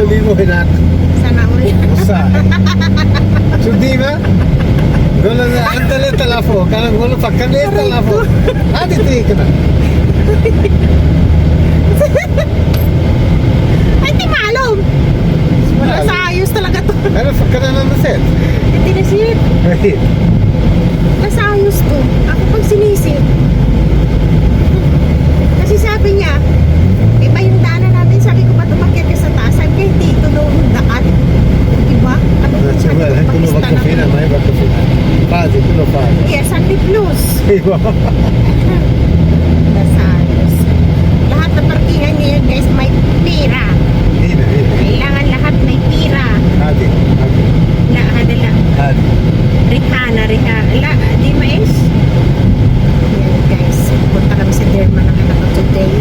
vivo هناك. Sana all. صح. شو ديما؟ يقول لنا انت ليه تلافوك؟ انا بقول له فكر ليه تلافوك؟ هذه تريكنا. Ay, di maalom. Sa ayos talaga to. انا فكر انا نسيت. Hindi nasip. Nasa ayos to. Ako pag sinisip. Kasi sabi niya, iba yung daanan natin. Sabi ko ba tumakyat ka sa taas? Sabi niya, hindi. Ito daw yung daan. Diba? Ano شوف sabi ko, كله Pakistan بكوا ako. فينا ما يبكوا فينا. فاضي كله فاضي. Yes, Sandy Plus. ايوه. Nasa ayos. Lahat na partihan niya yan, guys, may pira. هنا هنا. Kailangan lahat may pira. هذه هذه La, hadala. هذه. Rihana. La, di mais? Yan, guys. Punta kami sa Derma ng anak ko today.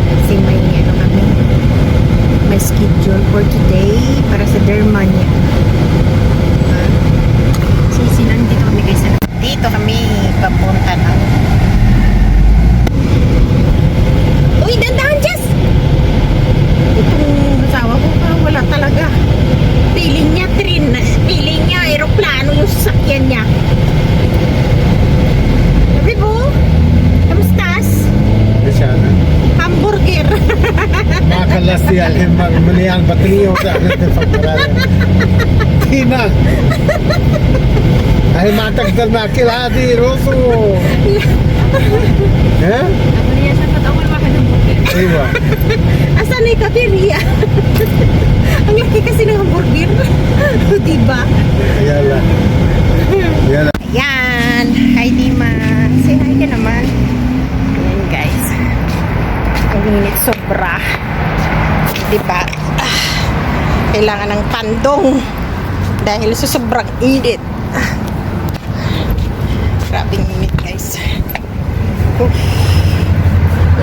Kasi may, ano kami, may schedule for today para sa Derma niya. Diba? Sisi, nandito kami guys. Dito kami papunta ng... Uy, dandahan, Jess! Itong asawa ko, parang wala talaga. Piling niya train, piling niya aeroplano yung sasakyan niya. Sabi po, kamustas? ايش هذا؟ Hamburger. ما خلصت يا الحين مليان بطنيه وقاعد تفكر هذا. هنا. هي ما تقدر ناكل هذه روسو. ها؟ Ako niya sa patawal mga hamburger. ايوه. Asan na yung kapirya? Ang laki kasi ng hamburger. Diba? يلا. يلا. Ayan. Hi, Dima. Say hi ka naman. Ayan, guys. Ang init sobra. Diba? Kailangan ng pandong. Dahil sa sobrang init. Grabing init, guys.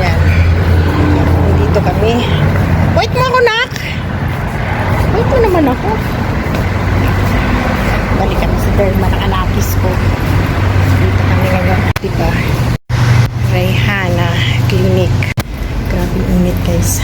Yan. Dito kami. Wait mo ako, nak! Wait mo naman ako. Balik kami sa Derma ng anakis ko. Dito kami ngayon. Diba? Rayhana Clinic. Grabing init, guys.